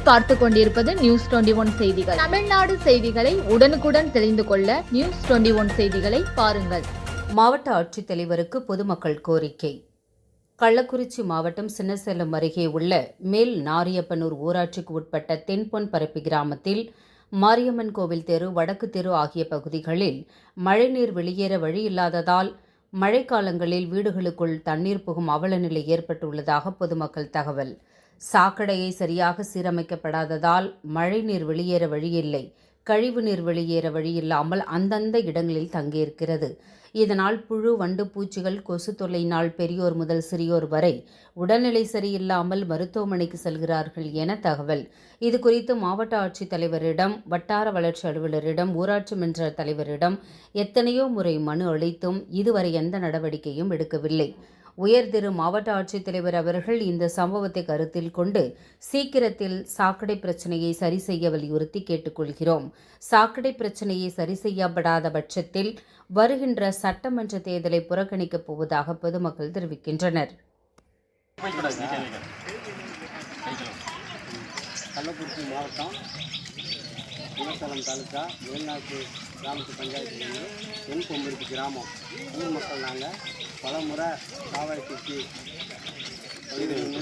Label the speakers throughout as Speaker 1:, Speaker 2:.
Speaker 1: நீங்கள் பார்த்து கொண்டிருப்பது நியூஸ் 21 செய்திகள். தமிழ்நாடு செய்திகளை உடனுக்குடன் தெரிந்து கொள்ள நியூஸ் 21 செய்திகளை பாருங்கள்.
Speaker 2: மாவட்ட ஆட்சித்தலைவருக்கு பொதுமக்கள் கோரிக்கை. கள்ளக்குறிச்சி மாவட்டம் சின்னசேலம் அருகே உள்ள மேல் நாரியப்பனூர் ஊராட்சிக்கு உட்பட்ட தென்பொன்பரப்பி கிராமத்தில் மாரியம்மன் கோவில் தெரு, வடக்கு தெரு ஆகிய பகுதிகளில் மழைநீர் வெளியேற வழியில்லாததால் மழைக்காலங்களில் வீடுகளுக்குள் தண்ணீர் புகும் அவல நிலை ஏற்பட்டுள்ளதாக பொதுமக்கள் தகவல். சாக்கடையை சரியாக சீரமைக்கப்படாததால் மழைநீர் வெளியேற வழியில்லை, கழிவுநீர் வெளியேற வழியில்லாமல் அந்தந்த இடங்களில் தங்கியிருக்கிறது. இதனால் புழு, வண்டு, பூச்சிகள், கொசு தொல்லையினால் பெரியோர் முதல் சிறியோர் வரை உடல்நிலை சரியில்லாமல் மருத்துவமனைக்கு செல்கிறார்கள் என தகவல். இதுகுறித்து மாவட்ட ஆட்சித்தலைவரிடம், வட்டார வளர்ச்சி அலுவலரிடம், ஊராட்சி மன்ற தலைவரிடம் எத்தனையோ முறை மனு அளித்தும் இதுவரை எந்த நடவடிக்கையும் எடுக்கவில்லை. உயர்திரு மாவட்ட ஆட்சித்தலைவர் அவர்கள் இந்த சம்பவத்தை கருத்தில் கொண்டு சீக்கிரத்தில் சாக்கடை பிரச்சனையை சரி செய்ய வலியுறுத்தி கேட்டுக்கொள்கிறோம். சாக்கடை பிரச்சனையை சரி செய்யப்படாத பட்சத்தில் வருகின்ற சட்டமன்ற தேர்தலை புறக்கணிக்கப் போவதாக பொதுமக்கள் தெரிவிக்கின்றனர்.
Speaker 3: கள்ளக்குறிச்சி மாவட்டம் சின்னசேலம் தாலுக்கா மேல்நாட்டு கிராமத்து பஞ்சாயத்துலேருந்து தென்பொன்பரப்பி கிராமம் ஊர் மக்கள் நாங்கள் பல முறை காவாய் சுற்றி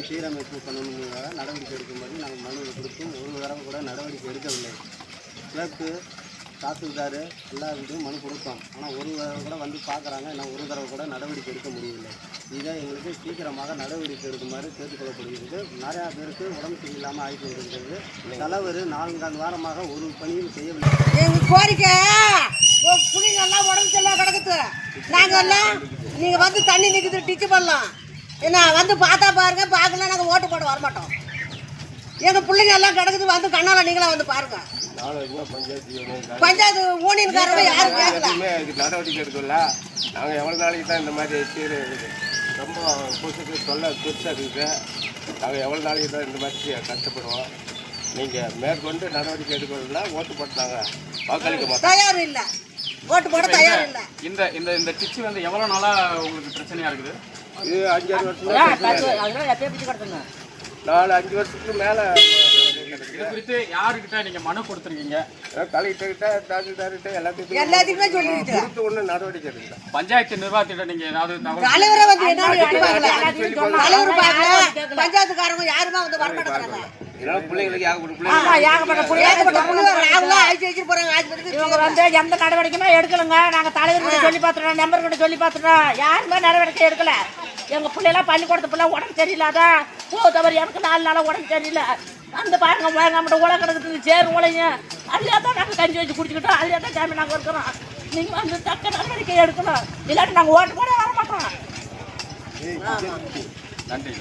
Speaker 3: சீரமைப்பு பண்ணணுங்கிறத நடவடிக்கை எடுக்கும்போது நாங்கள் மனு கொடுத்தும் ஒரு தடவை கூட நடவடிக்கை எடுக்கவில்லை. கிழக்கு தாசில்தார் எல்லா வீட்டையும் மனு கொடுத்தோம். ஆனால் ஒரு தடவை கூட வந்து பார்க்குறாங்க, ஆனால் ஒரு தடவை கூட நடவடிக்கை எடுக்க முடியவில்லை. இதை எங்களுக்கு சீக்கிரமாக நடவடிக்கை எடுக்குமாறு கேட்டுக்கொள்ளப்படுகிறது. நிறையா பேருக்கு உடம்பு சரியில்லாமல் ஆகிட்டு கொண்டிருக்கிறது. தலைவர் 4 வாரமாக ஒரு பணியும் செய்யவில்லை.
Speaker 4: எங்கள் கோரிக்கை பிள்ளைங்கெல்லாம் உடம்பு சரியில்லாம கிடக்குது. நாங்கள் எல்லாம் நீங்கள் வந்து தண்ணி நிற்குது, டிச்சு பண்ணலாம் என்ன வந்து பார்த்தா பாருங்க, பார்க்கலாம் நாங்கள் ஓட்டு போட வரமாட்டோம். எங்கள் பிள்ளைங்க எல்லாம் கிடக்குது, வந்து கண்ணால் நீங்களாம் வந்து பாருங்க. பஞ்சாயத்து ஊழியர்காரங்க யாரும் கேட்கல,
Speaker 5: நடவடிக்கை எடுக்கல. நாங்கள் எவ்வளோ நாளைக்கு தான் இந்த மாதிரி ரொம்ப கொசுக்கு தொல்லை பெருசாக இருக்குது. நாங்கள் எவ்வளோ நாளைக்கு தான் இந்த மாதிரி கஷ்டப்படுவோம். நீங்கள் மேற்கொண்டு நடவடிக்கை எடுக்கல, ஓட்டு போட்டாங்க வாக்களிக்க மாட்டோம்.
Speaker 4: தயார் இல்லை, ஓட்டு போட தயார் இல்லை.
Speaker 6: இந்த இந்த இந்த டிச்சு வந்து எவ்வளோ நாளாக உங்களுக்கு பிரச்சனையாக இருக்குது?
Speaker 5: இது 5-6 வருஷம், 4-5 வருஷத்துக்கு மேலே.
Speaker 6: இது குறித்து யாருக்கிட்ட நீங்கள் மனு கொடுத்துருக்கீங்க?
Speaker 5: கலெக்டர்கிட்ட, தாசில்தார்கிட்ட
Speaker 4: எல்லாத்துக்குமே சொல்லிட்டு
Speaker 5: கொடுத்து ஒன்றும் நடவடிக்கை எடுக்கல.
Speaker 6: பஞ்சாயத்து நிர்வாகத்திட்ட நீங்கள் ஏதாவது
Speaker 4: தலைவரை வந்து என்ன தலைவர் பார்க்கல, பஞ்சாயத்துக்காரங்க யாருமே வந்து வரமாட்டாங்க.
Speaker 5: பிள்ளைங்களுக்கு
Speaker 7: எந்த நடவடிக்கையுமே எடுக்கலங்க. நாங்கள் தலைவர்கிட்ட சொல்லி பார்த்துட்டோம், நம்பர்கிட்ட சொல்லி பார்த்துட்டோம், யாருமே நடவடிக்கை எடுக்கல. எங்கள் பிள்ளைலாம் பள்ளிக்கூடத்து பிள்ளை உடம்பு சரியில்லாத தவறு, எனக்கு 4 நாளாக உடம்பு சரியில்லை. அந்த பாருங்க நம்மகிட்ட உலை கிடக்குது, சேர் உலையும் அதுலேயே தான் நாங்கள் கஞ்சி வச்சு குடிச்சுக்கிட்டோம், அதுலேயே தான் ஜாமீன் நாங்கள் இருக்கிறோம். நீங்கள் வந்து தக்க நடவடிக்கை எடுக்கணும், இல்லாட்டி நாங்கள் ஓட்டு போட வர மாட்டோம்.
Speaker 6: நன்றி.